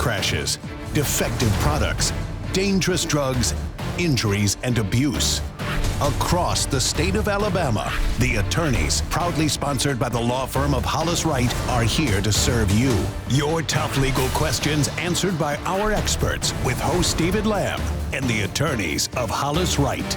crashes, defective products, dangerous drugs, injuries, and abuse. Across the state of Alabama, the attorneys, proudly sponsored by the law firm of Hollis, Wright, are here to serve you. Your tough legal questions answered by our experts with host David Lamb and the attorneys of Hollis, Wright.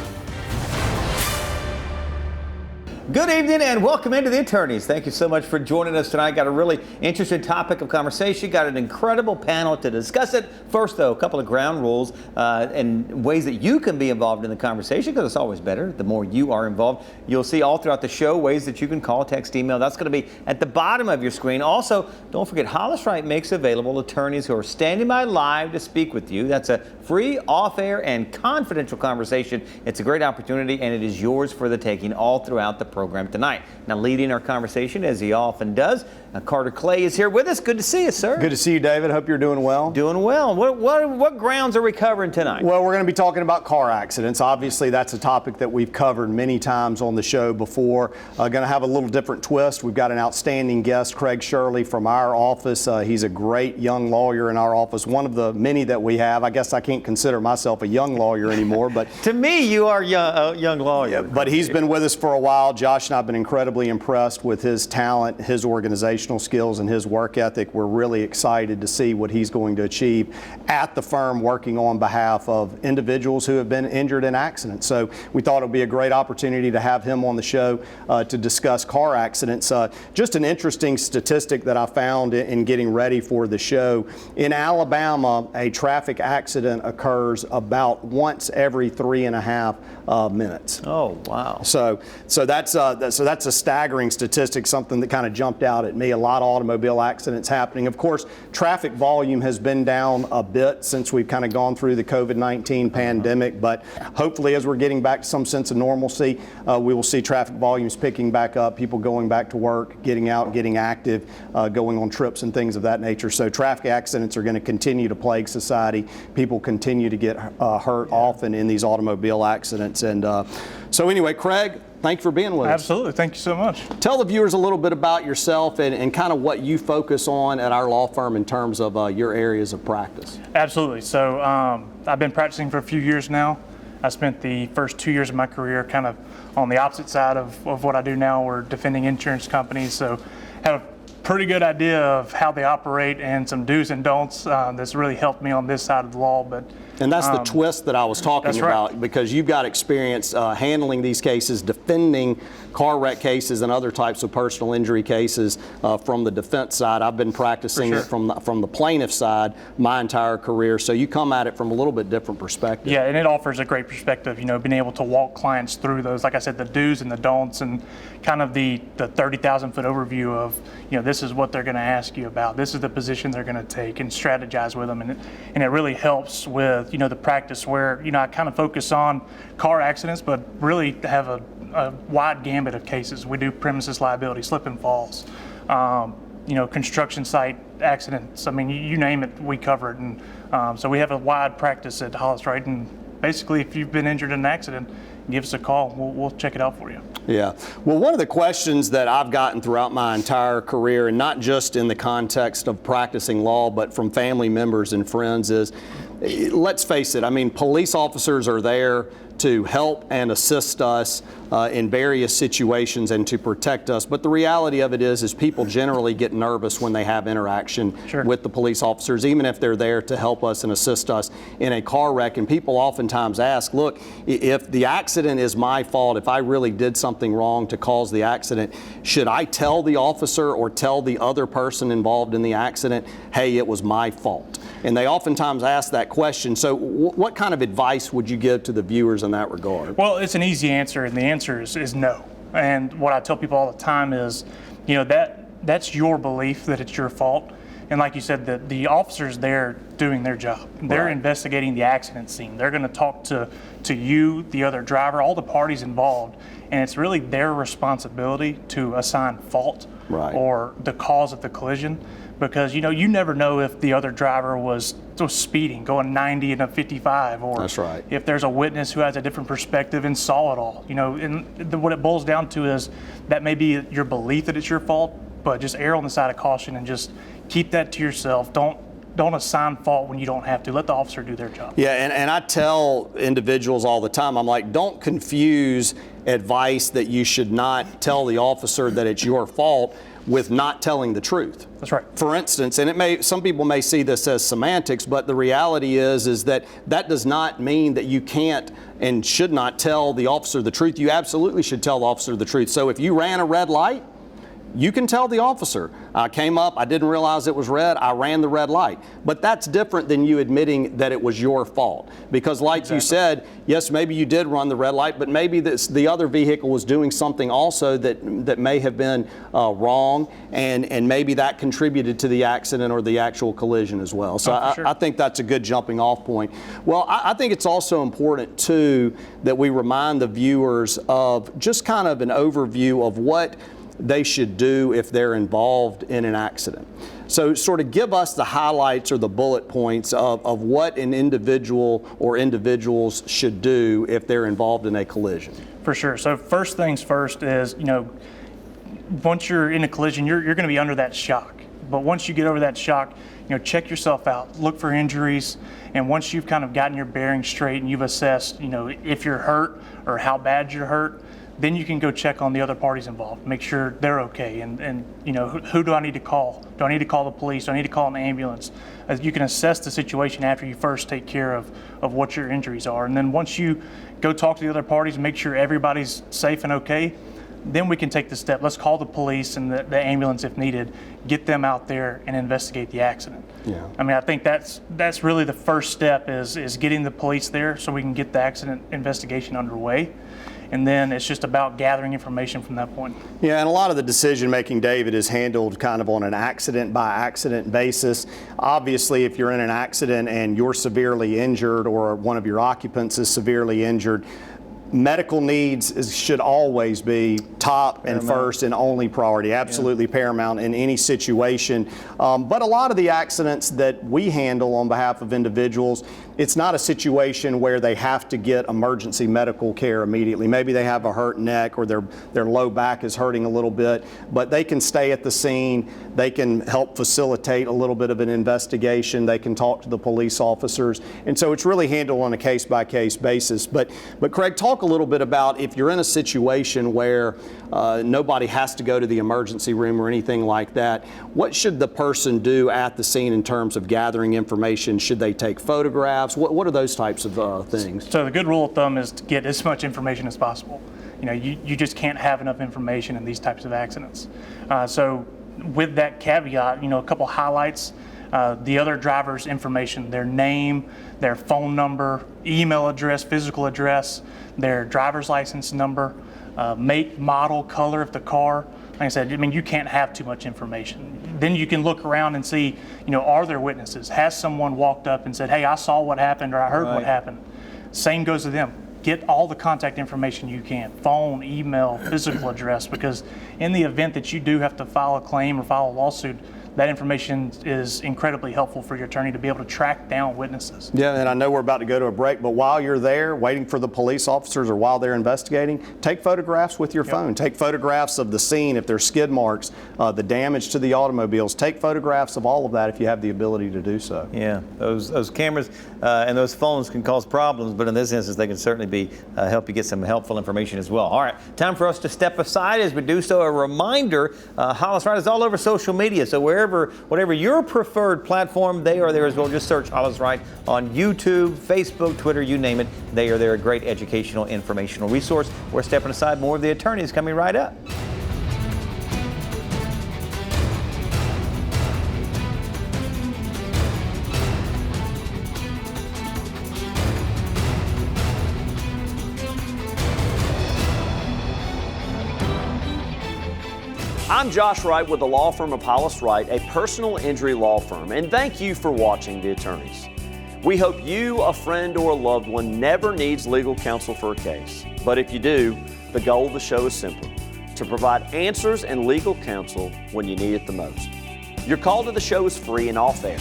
Good evening and welcome into the attorneys. Thank you so much for joining us tonight. Got a really interesting topic of conversation. Got an incredible panel to discuss it. First, though, a couple of ground rules and ways that you can be involved in the conversation, because it's always better the more you are involved. You'll see all throughout the show ways that you can call, text, email. That's going to be at the bottom of your screen. Also, don't forget, Hollis Wright makes available attorneys who are standing by live to speak with you. That's a free, off-air, and confidential conversation. It's a great opportunity, and it is yours for the taking all throughout the program tonight. Now, leading our conversation, as he often does, Carter Clay is here with us. Good to see you, sir. Good to see you, David. Hope you're doing well. Doing well. What grounds are we covering tonight? Well, we're going to be talking about car accidents. Obviously, that's a topic that we've covered many times on the show before. Going to have a little different twist. We've got an outstanding guest, Shirley, from our office. He's a great young lawyer in our office, one of the many that we have. I guess I can't consider myself a young lawyer anymore, but to me, you are a young lawyer. Yeah, but he's been with us for a while. Josh and I have been incredibly impressed with his talent, his organizational skills, and his work ethic. We're really excited to see what he's going to achieve at the firm, working on behalf of individuals who have been injured in accidents. So we thought it would be a great opportunity to have him on the show to discuss car accidents. Just an interesting statistic that I found in getting ready for the show. In Alabama, a traffic accident occurs about once every 3.5 minutes. Oh, wow. So that's a staggering statistic, something that kind of jumped out at me. A lot of automobile accidents happening. Of course, traffic volume has been down a bit since we've kind of gone through the COVID-19 pandemic, but hopefully as we're getting back to some sense of normalcy, we will see traffic volumes picking back up, people going back to work, getting out, getting active, going on trips and things of that nature. So traffic accidents are going to continue to plague society. People continue to get hurt often in these automobile accidents. And so anyway, Craig, thank you for being with us. Absolutely. Thank you so much. Tell the viewers a little bit about yourself and kind of what you focus on at our law firm in terms of your areas of practice. Absolutely. So I've been practicing for a few years now. I spent the first 2 years of my career kind of on the opposite side of what I do now. We're defending insurance companies. So have a pretty good idea of how they operate and some do's and don'ts that's really helped me on this side of the law. And that's the twist that I was talking about, right. Because you've got experience handling these cases, defending car wreck cases and other types of personal injury cases from the defense side. I've been practicing it from the plaintiff side my entire career, so you come at it from a little bit different perspective. Yeah, and it offers a great perspective, being able to walk clients through those, like I said, the do's and the don'ts, and kind of the 30,000-foot overview of, this is what they're going to ask you about, this is the position they're going to take, and strategize with them, and it really helps with the practice where I kind of focus on car accidents, but really have a wide gambit of cases. We do premises liability, slip and falls, construction site accidents. I mean, you name it, we cover it. And so we have a wide practice at Hollis, right? And basically, if you've been injured in an accident, give us a call. We'll check it out for you. Yeah. Well, one of the questions that I've gotten throughout my entire career, and not just in the context of practicing law, but from family members and friends, is, let's face it, I mean, police officers are there to help and assist us in various situations and to protect us. But the reality of it is people generally get nervous when they have interaction with the police officers, even if they're there to help us and assist us in a car wreck. And people oftentimes ask, look, if the accident is my fault, if I really did something wrong to cause the accident, should I tell the officer or tell the other person involved in the accident, hey, it was my fault? And they oftentimes ask that question. So what kind of advice would you give to the viewers in that regard? Well, it's an easy answer, and the answer is no. And what I tell people all the time is, that's your belief that it's your fault. And like you said, the officer's there doing their job. They're investigating the accident scene. They're going to talk to you, the other driver, all the parties involved. And it's really their responsibility to assign fault or the cause of the collision. Because you never know if the other driver was speeding, going 90 in a 55, or if there's a witness who has a different perspective and saw it all. And what it boils down to is that may be your belief that it's your fault, but just err on the side of caution and just keep that to yourself. Don't don't assign fault when you don't have to. Let the officer do their job. Yeah, and I tell individuals all the time, I'm like, don't confuse advice that you should not tell the officer that it's your fault with not telling the truth. That's right. For instance, and some people may see this as semantics, but the reality is that does not mean that you can't and should not tell the officer the truth. You absolutely should tell the officer the truth. So if you ran a red light, you can tell the officer, I came up, I didn't realize it was red, I ran the red light. But that's different than you admitting that it was your fault. Because like you said, yes, maybe you did run the red light, but maybe the other vehicle was doing something also that may have been wrong, and maybe that contributed to the accident or the actual collision as well. So I think that's a good jumping off point. Well, I think it's also important too that we remind the viewers of just kind of an overview of what they should do if they're involved in an accident. So sort of give us the highlights or the bullet points of what an individual or individuals should do if they're involved in a collision. For sure. So first things first is, once you're in a collision, you're going to be under that shock. But once you get over that shock, check yourself out, look for injuries, and once you've kind of gotten your bearings straight and you've assessed, if you're hurt or how bad you're hurt, then you can go check on the other parties involved, make sure they're okay, and who do I need to call? Do I need to call the police? Do I need to call an ambulance? You can assess the situation after you first take care of what your injuries are. And then once you go talk to the other parties and make sure everybody's safe and okay, then we can take the step. Let's call the police and the ambulance if needed, get them out there and investigate the accident. Yeah. I mean, I think that's really the first step is getting the police there so we can get the accident investigation underway. And then it's just about gathering information from that point. Yeah, and a lot of the decision making, David, is handled kind of on an accident by accident basis. Obviously, if you're in an accident and you're severely injured or one of your occupants is severely injured, medical needs should always be top and first and only priority, absolutely paramount in any situation. But a lot of the accidents that we handle on behalf of individuals, it's not a situation where they have to get emergency medical care immediately. Maybe they have a hurt neck or their low back is hurting a little bit, but they can stay at the scene. They can help facilitate a little bit of an investigation. They can talk to the police officers. And so it's really handled on a case-by-case basis. But Craig, talk a little bit about if you're in a situation where nobody has to go to the emergency room or anything like that, what should the person do at the scene in terms of gathering information? Should they take photographs? What are those types of things? So the good rule of thumb is to get as much information as possible. You just can't have enough information in these types of accidents. So with that caveat, a couple highlights. The other driver's information, their name, their phone number, email address, physical address, their driver's license number, make, model, color of the car. Like I said, you can't have too much information. Then you can look around and see, are there witnesses? Has someone walked up and said, hey, I saw what happened or I heard what happened? Same goes to them. Get all the contact information you can, phone, email, physical address, because in the event that you do have to file a claim or file a lawsuit, that information is incredibly helpful for your attorney to be able to track down witnesses. Yeah, and I know we're about to go to a break, but while you're there waiting for the police officers or while they're investigating, take photographs with your phone. Take photographs of the scene, if there's skid marks, the damage to the automobiles. Take photographs of all of that if you have the ability to do so. Yeah, those cameras and those phones can cause problems, but in this instance, they can certainly help you get some helpful information as well. All right, time for us to step aside. As we do so, a reminder, Hollis Wright is all over social media, so whatever your preferred platform, they are there as well. Just search Hollis Wright on YouTube, Facebook, Twitter, you name it. They are there, a great educational, informational resource. We're stepping aside. More of the attorneys coming right up. I'm Josh Wright with the law firm of Hollis Wright, a personal injury law firm, and thank you for watching The Attorneys. We hope you, a friend, or a loved one never needs legal counsel for a case. But if you do, the goal of the show is simple: to provide answers and legal counsel when you need it the most. Your call to the show is free and off air.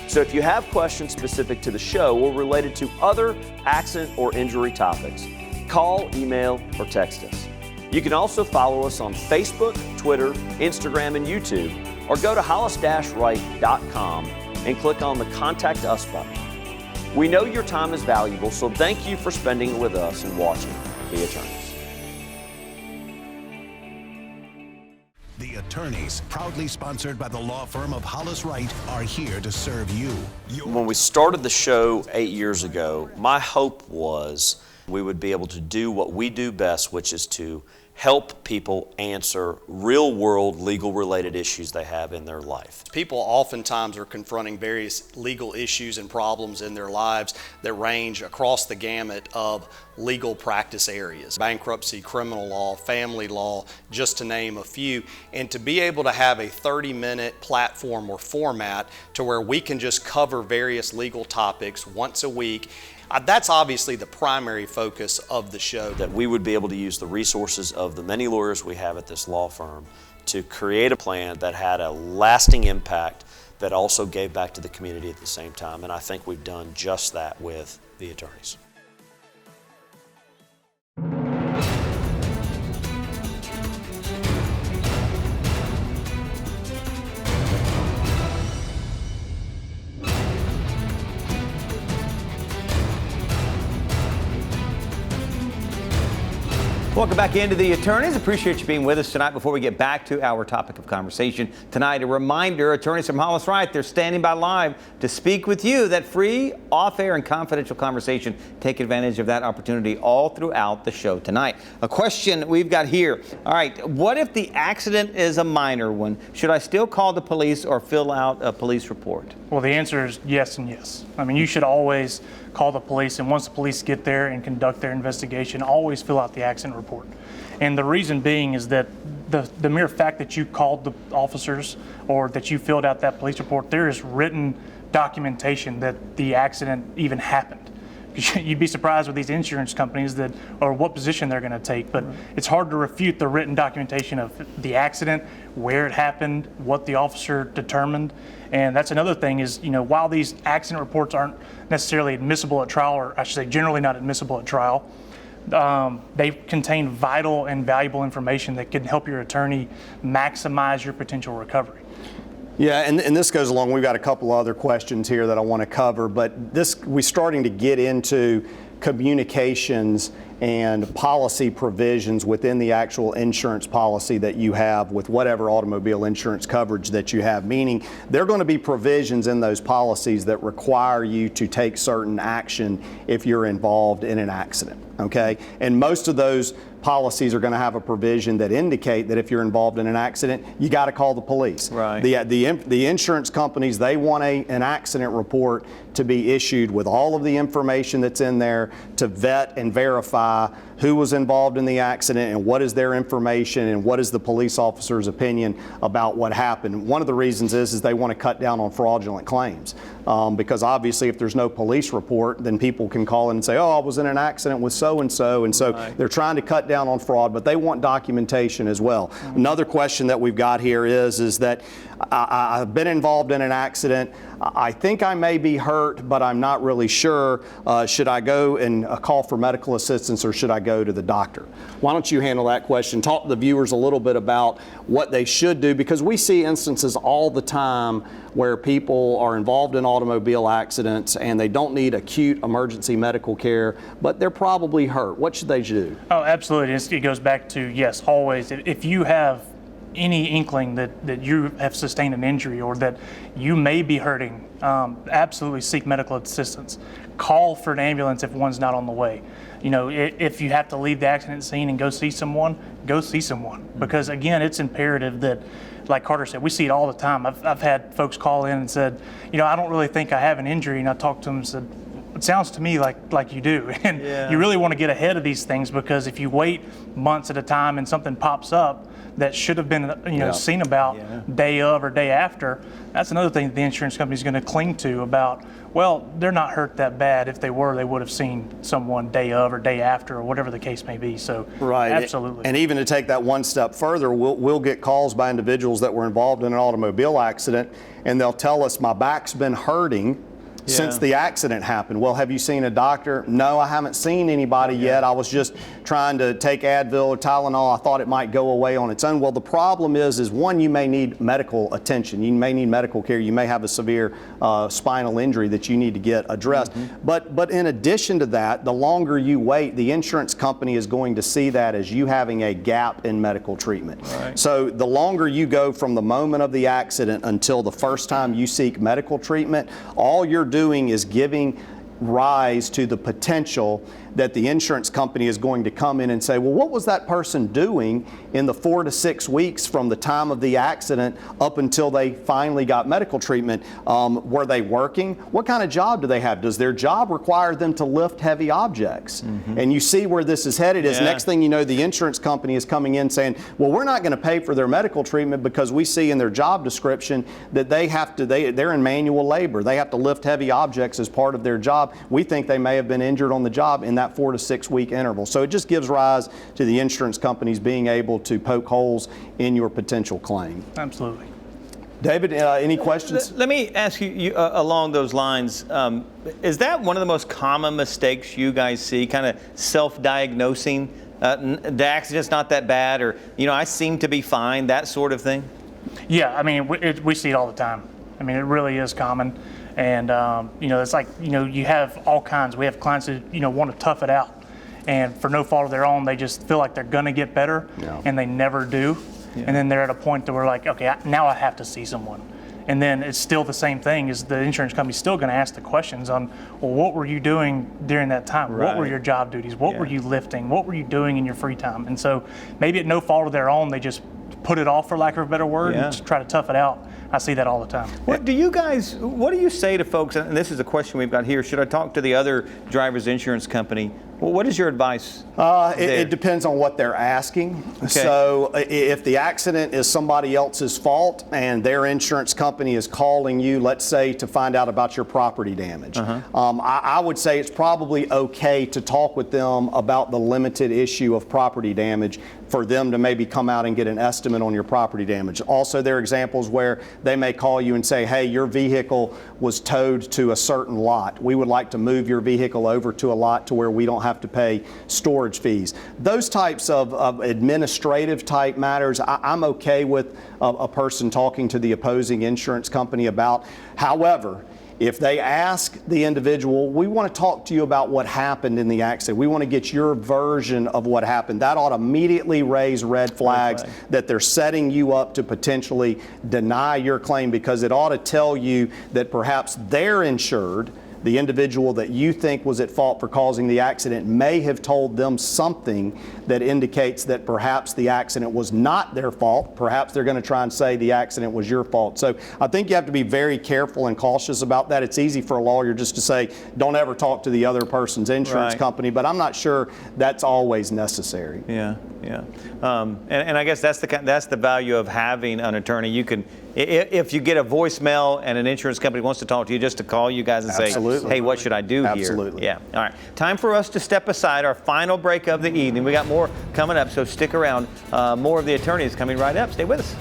So if you have questions specific to the show or related to other accident or injury topics, call, email, or text us. You can also follow us on Facebook, Twitter, Instagram, and YouTube, or go to hollis-wright.com and click on the Contact Us button. We know your time is valuable, so thank you for spending it with us and watching The Attorneys. The Attorneys, proudly sponsored by the law firm of Hollis, Wright, are here to serve you. When we started the show 8 years ago, my hope was we would be able to do what we do best, which is to help people answer real-world legal-related issues they have in their life. People oftentimes are confronting various legal issues and problems in their lives that range across the gamut of legal practice areas. Bankruptcy, criminal law, family law, just to name a few. And to be able to have a 30-minute platform or format to where we can just cover various legal topics once a week, that's obviously the primary focus of the show. That we would be able to use the resources of the many lawyers we have at this law firm to create a plan that had a lasting impact that also gave back to the community at the same time. And I think we've done just that with The Attorneys. Welcome back into The Attorneys. Appreciate you being with us tonight. Before we get back to our topic of conversation tonight, a reminder, attorneys from Hollis, Wright, they're standing by live to speak with you. That free, off-air, and confidential conversation. Take advantage of that opportunity all throughout the show tonight. A question we've got here. All right, what if the accident is a minor one? Should I still call the police or fill out a police report? Well, the answer is yes and yes. I mean, you should always call the police, and once the police get there and conduct their investigation, always fill out the accident report. And the reason being is that the mere fact that you called the officers or that you filled out that police report, there is written documentation that the accident even happened. You'd be surprised with these insurance companies that, or what position they're going to take, but it's hard to refute the written documentation of the accident, where it happened, what the officer determined. And that's another thing is, you know, while these accident reports aren't necessarily admissible at trial, or I should say generally not admissible at trial, they contain vital and valuable information that can help your attorney maximize your potential recovery. Yeah, and this goes along. We've got a couple other questions here that I want to cover, but we're starting to get into communications and policy provisions within the actual insurance policy that you have with whatever automobile insurance coverage that you have, meaning there are going to be provisions in those policies that require you to take certain action if you're involved in an accident, okay? And most of those policies are going to have a provision that indicate that if you're involved in an accident, you got to call the police. Right. The insurance companies, they want an accident report to be issued with all of the information that's in there to vet and verify who was involved in the accident and what is their information and what is the police officer's opinion about what happened. One of the reasons is they want to cut down on fraudulent claims because obviously if there's no police report, then people can call in and say, oh, I was in an accident with so-and-so, and so right. They're trying to cut down on fraud, but they want documentation as well. Mm-hmm. Another question that we've got here is that I've been involved in an accident. I think I may be hurt, but I'm not really sure. Should I go and call for medical assistance or should I go to the doctor? Why don't you handle that question? Talk to the viewers a little bit about what they should do, because we see instances all the time where people are involved in automobile accidents and they don't need acute emergency medical care, but they're probably hurt. What should they do? Oh, absolutely. It goes back to, yes, always. If you have any inkling that you have sustained an injury or that you may be hurting, absolutely seek medical assistance. Call for an ambulance if one's not on the way. You know, if you have to leave the accident scene and go see someone, go see someone. Because again, it's imperative that, like Carter said, we see it all the time. I've had folks call in and said, you know, I don't really think I have an injury, and I talked to them and said, it sounds to me like you do. And yeah. You really want to get ahead of these things, because if you wait months at a time and something pops up that should have been, you know, seen about day of or day after, that's another thing that the insurance company is going to cling to about, well, they're not hurt that bad. If they were, they would have seen someone day of or day after or whatever the case may be. So right. Absolutely. And even to take that one step further, we'll get calls by individuals that were involved in an automobile accident, and they'll tell us, my back's been hurting since the accident happened. Well, have you seen a doctor? No, I haven't seen anybody yet. I was just trying to take Advil or Tylenol. I thought it might go away on its own. Well, the problem is one, you may need medical attention. You may need medical care. You may have a severe spinal injury that you need to get addressed. But in addition to that, the longer you wait, the insurance company is going to see that as you having a gap in medical treatment. Right. So the longer you go from the moment of the accident until the first time you seek medical treatment, all you're doing is giving rise to the potential that the insurance company is going to come in and say, well, what was that person doing in the 4 to 6 weeks from the time of the accident up until they finally got medical treatment? Were they working? What kind of job do they have? Does their job require them to lift heavy objects? And you see where this is headed is next thing you know, the insurance company is coming in saying, well, we're not going to pay for their medical treatment because we see in their job description that they're in manual labor. They have to lift heavy objects as part of their job. We think they may have been injured on the job in that 4 to 6 week interval. So it just gives rise to the insurance companies being able to poke holes in your potential claim. Absolutely. David, any questions? Let me ask you along those lines. Is that one of the most common mistakes you guys see, kind of self-diagnosing? The accident's not that bad, or, I seem to be fine, that sort of thing? Yeah, I mean, we see it all the time. I mean, it really is common. And, it's like, you have all kinds. We have clients that, want to tough it out. And for no fault of their own, they just feel like they're going to get better, and they never do. Yeah. And then they're at a point that we're like, okay, now I have to see someone. And then it's still the same thing, is the insurance company's still going to ask the questions on, well, what were you doing during that time? Right. What were your job duties? What were you lifting? What were you doing in your free time? And so maybe at no fault of their own, they just put it off, for lack of a better word, and just try to tough it out. I see that all the time. What do you say to folks, and this is a question we've got here, should I talk to the other driver's insurance company? Well, what is your advice? It depends on what they're asking. Okay. So if the accident is somebody else's fault and their insurance company is calling you, let's say, to find out about your property damage, I would say it's probably okay to talk with them about the limited issue of property damage for them to maybe come out and get an estimate on your property damage. Also, there are examples where they may call you and say, hey, your vehicle was towed to a certain lot. We would like to move your vehicle over to a lot to where we don't have to pay storage fees. Those types of administrative type matters, I'm okay with a person talking to the opposing insurance company about. However, if they ask the individual, we want to talk to you about what happened in the accident. We want to get your version of what happened. That ought to immediately raise red flags that they're setting you up to potentially deny your claim, because it ought to tell you that perhaps they're insured. The individual that you think was at fault for causing the accident may have told them something that indicates that perhaps the accident was not their fault. Perhaps they're going to try and say the accident was your fault. So I think you have to be very careful and cautious about that. It's easy for a lawyer just to say, don't ever talk to the other person's insurance company, but I'm not sure that's always necessary. Yeah. And I guess that's the value of having an attorney. You can, if you get a voicemail and an insurance company wants to talk to you, just to call you guys and say, hey, what should I do here? Absolutely. Yeah. All right. Time for us to step aside. Our final break of the evening. We got more coming up, so stick around. More of the attorneys coming right up. Stay with us.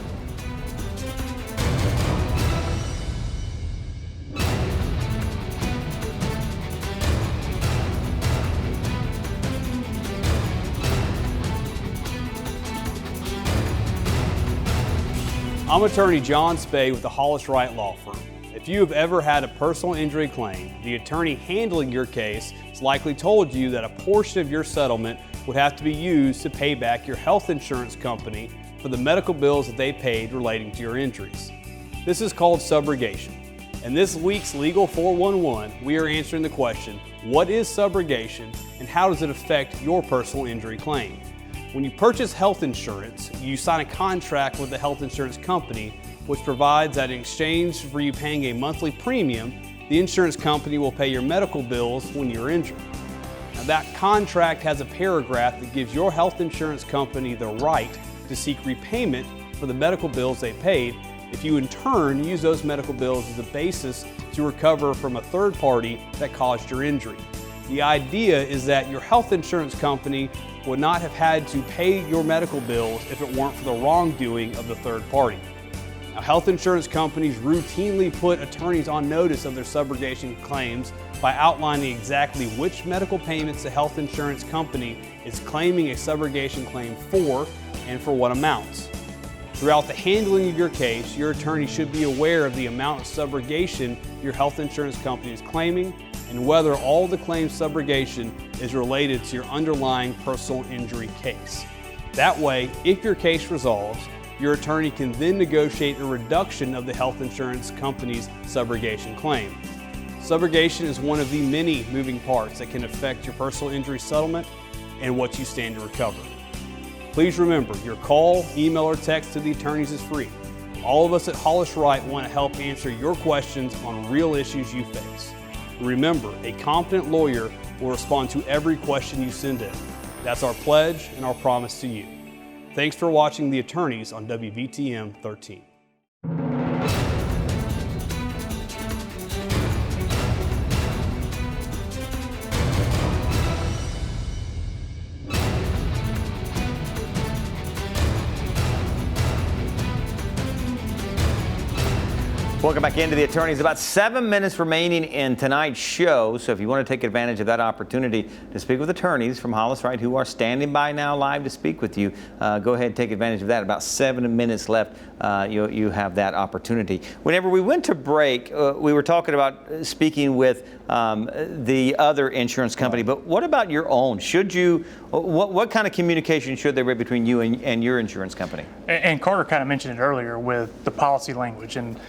I'm attorney John Spade with the Hollis Wright Law Firm. If you have ever had a personal injury claim, the attorney handling your case has likely told you that a portion of your settlement would have to be used to pay back your health insurance company for the medical bills that they paid relating to your injuries. This is called subrogation. In this week's Legal 411, we are answering the question, what is subrogation and how does it affect your personal injury claim? When you purchase health insurance, you sign a contract with the health insurance company, which provides that in exchange for you paying a monthly premium, the insurance company will pay your medical bills when you're injured. Now, that contract has a paragraph that gives your health insurance company the right to seek repayment for the medical bills they paid if you in turn use those medical bills as a basis to recover from a third party that caused your injury. The idea is that your health insurance company would not have had to pay your medical bills if it weren't for the wrongdoing of the third party. Now, health insurance companies routinely put attorneys on notice of their subrogation claims by outlining exactly which medical payments the health insurance company is claiming a subrogation claim for and for what amounts. Throughout the handling of your case, your attorney should be aware of the amount of subrogation your health insurance company is claiming and whether all the claimed subrogation is related to your underlying personal injury case. That way, if your case resolves, your attorney can then negotiate a reduction of the health insurance company's subrogation claim. Subrogation is one of the many moving parts that can affect your personal injury settlement and what you stand to recover. Please remember, your call, email, or text to the attorneys is free. All of us at Hollis Wright want to help answer your questions on real issues you face. Remember, a competent lawyer will respond to every question you send in. That's our pledge and our promise to you. Thanks for watching The Attorneys on WVTM 13. Welcome back into The Attorneys. About 7 minutes remaining in tonight's show, so if you want to take advantage of that opportunity to speak with attorneys from Hollis Wright who are standing by now live to speak with you, go ahead and take advantage of that. About 7 minutes left, you have that opportunity. Whenever we went to break, we were talking about speaking with the other insurance company, but what about your own? Should you, what kind of communication should there be between you and your insurance company? And Carter kind of mentioned it earlier with the policy language, and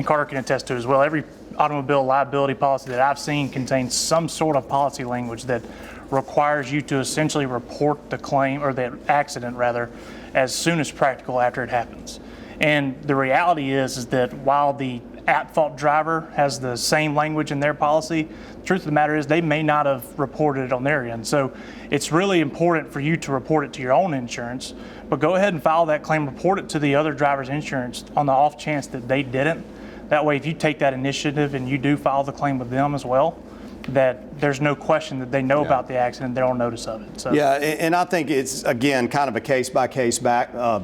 Carter can attest to it as well. Every automobile liability policy that I've seen contains some sort of policy language that requires you to essentially report the claim, or the accident rather, as soon as practical after it happens. And the reality is that while the at-fault driver has the same language in their policy, the truth of the matter is they may not have reported it on their end. So it's really important for you to report it to your own insurance, but go ahead and file that claim, report it to the other driver's insurance on the off chance that they didn't. That way, if you take that initiative and you do file the claim with them as well, that there's no question that they know about the accident, they're on notice of it. So. Yeah, and I think it's, again, kind of a case-by-case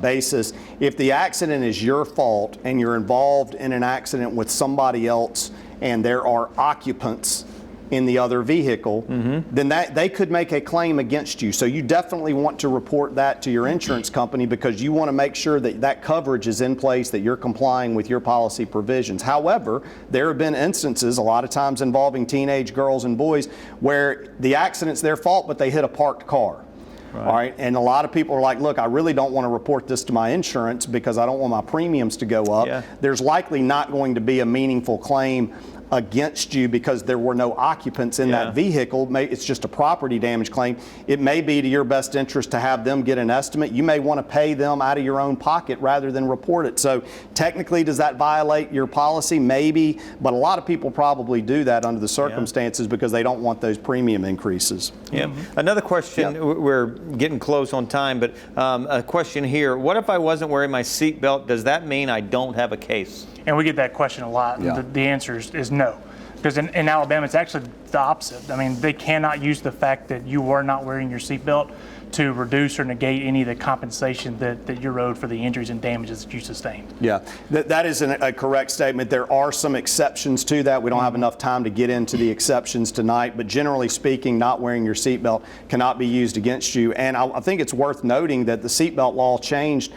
basis. If the accident is your fault and you're involved in an accident with somebody else and there are occupants in the other vehicle, then they could make a claim against you. So you definitely want to report that to your insurance company because you want to make sure that that coverage is in place, that you're complying with your policy provisions. However, there have been instances, a lot of times involving teenage girls and boys, where the accident's their fault, but they hit a parked car. Right. All right, and a lot of people are like, look, I really don't want to report this to my insurance because I don't want my premiums to go up. Yeah. There's likely not going to be a meaningful claim against you because there were no occupants in that vehicle. It's just a property damage claim. It may be to your best interest to have them get an estimate. You may want to pay them out of your own pocket rather than report it. So technically, does that violate your policy? Maybe, but a lot of people probably do that under the circumstances because they don't want those premium increases. Yeah. Another question, we're getting close on time, but a question here. What if I wasn't wearing my seatbelt? Does that mean I don't have a case? And we get that question a lot. Yeah. The answer is no. Because in Alabama, it's actually the opposite. I mean, they cannot use the fact that you were not wearing your seatbelt to reduce or negate any of the compensation that you're owed for the injuries and damages that you sustained. Yeah, that is a correct statement. There are some exceptions to that. We don't have enough time to get into the exceptions tonight, but generally speaking, not wearing your seatbelt cannot be used against you. And I think it's worth noting that the seatbelt law changed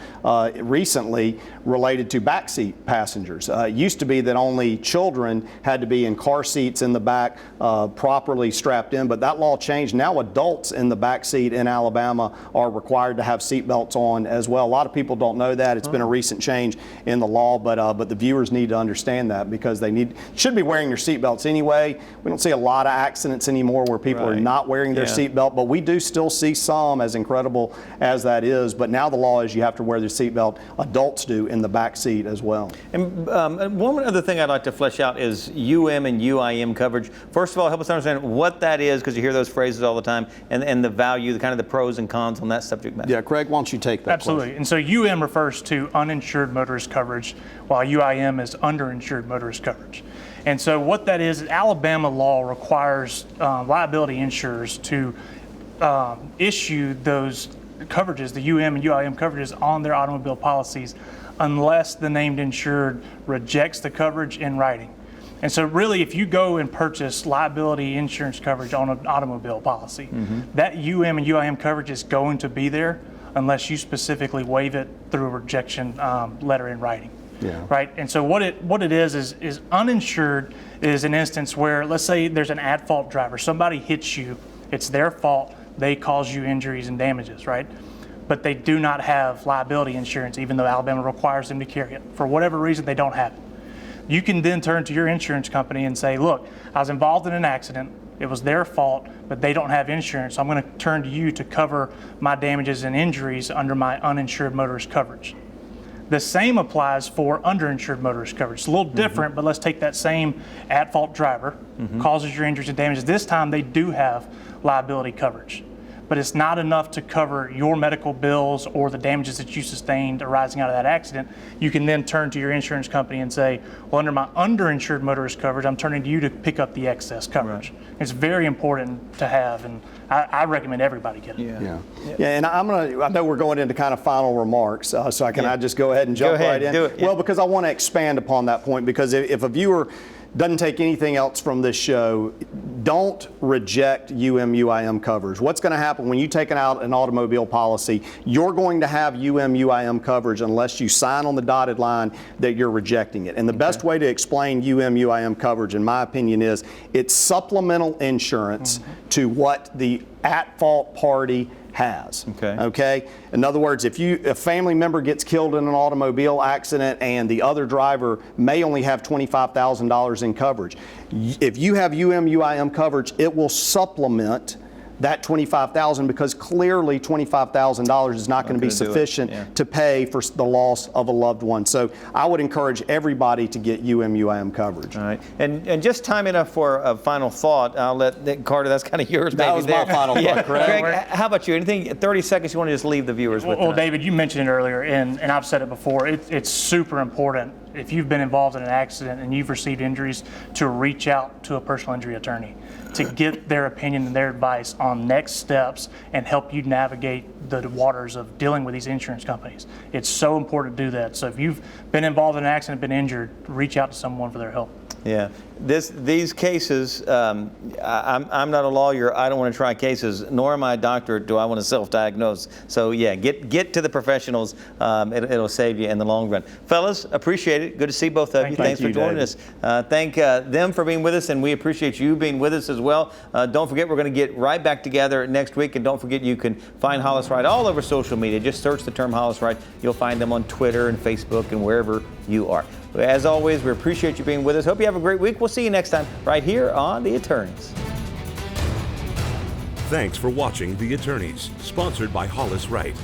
recently related to backseat passengers. It used to be that only children had to be in car seats in the back, properly strapped in, but that law changed. Now adults in the back seat in Alabama are required to have seatbelts on as well. A lot of people don't know that. It's been a recent change in the law, but the viewers need to understand that because they should be wearing your seatbelts anyway. We don't see a lot of accidents anymore where people are not wearing their seatbelt, but we do still see some, as incredible as that is. But now the law is you have to wear their seatbelt. Adults do in the back seat as well. And one other thing I'd like to flesh out is UM and UIM coverage. First of all, help us understand what that is, because you hear those phrases all the time, and the value, the kind of the pros and cons on that subject matter. Yeah, Craig, why don't you take that? Absolutely. Question. And so UM refers to uninsured motorist coverage, while UIM is underinsured motorist coverage. And so what that is, Alabama law requires liability insurers to issue those coverages, the UM and UIM coverages, on their automobile policies unless the named insured rejects the coverage in writing. And so really, if you go and purchase liability insurance coverage on an automobile policy, that UM and UIM coverage is going to be there unless you specifically waive it through a rejection letter in writing. Yeah. Right? And so what it is uninsured is an instance where, let's say there's an at-fault driver. Somebody hits you. It's their fault. They cause you injuries and damages, right? But they do not have liability insurance, even though Alabama requires them to carry it. For whatever reason, they don't have it. You can then turn to your insurance company and say, look, I was involved in an accident. It was their fault, but they don't have insurance. So I'm going to turn to you to cover my damages and injuries under my uninsured motorist coverage. The same applies for underinsured motorist coverage. It's a little different, but let's take that same at-fault driver, causes your injuries and damages. This time they do have liability coverage, but it's not enough to cover your medical bills or the damages that you sustained arising out of that accident. You can then turn to your insurance company and say, well, under my underinsured motorist coverage, I'm turning to you to pick up the excess coverage. Right. It's very important to have, and I recommend everybody get it. Yeah, and I know we're going into kind of final remarks, so I just go ahead and jump right in? Do it. Well, because I want to expand upon that point, because if a viewer doesn't take anything else from this show, don't reject UM/UIM coverage. What's going to happen when you take out an automobile policy? You're going to have UM/UIM coverage unless you sign on the dotted line that you're rejecting it. And the best way to explain UM/UIM coverage, in my opinion, is it's supplemental insurance to what the at-fault party has. Okay. In other words, if a family member gets killed in an automobile accident and the other driver may only have $25,000 in coverage, if you have UM/UIM coverage, it will supplement that $25,000, because clearly $25,000 is not going to be sufficient to pay for the loss of a loved one. So I would encourage everybody to get UM/UIM coverage. All right, and just time enough for a final thought. I'll let Carter. That's kind of yours. That was my final thought. Greg, how about you? Anything? 30 seconds. You want to just leave the viewers with? Well, David, you mentioned it earlier, and I've said it before. It's super important, if you've been involved in an accident and you've received injuries, to reach out to a personal injury attorney to get their opinion and their advice on next steps and help you navigate the waters of dealing with these insurance companies. It's so important to do that. So if you've been involved in an accident, been injured, reach out to someone for their help. Yeah, these cases, I'm not a lawyer. I don't want to try cases, nor am I a doctor. Do I want to self-diagnose? So yeah, get to the professionals. It'll save you in the long run. Fellas, appreciate it. Good to see both of you. Thanks for joining us. Thank them for being with us, and we appreciate you being with us as well. Don't forget, we're going to get right back together next week, and don't forget, you can find Hollis Wright all over social media. Just search the term Hollis Wright. You'll find them on Twitter and Facebook and wherever you are. As always, we appreciate you being with us. Hope you have a great week. We'll see you next time right here on The Attorneys. Thanks for watching The Attorneys, sponsored by Hollis Wright.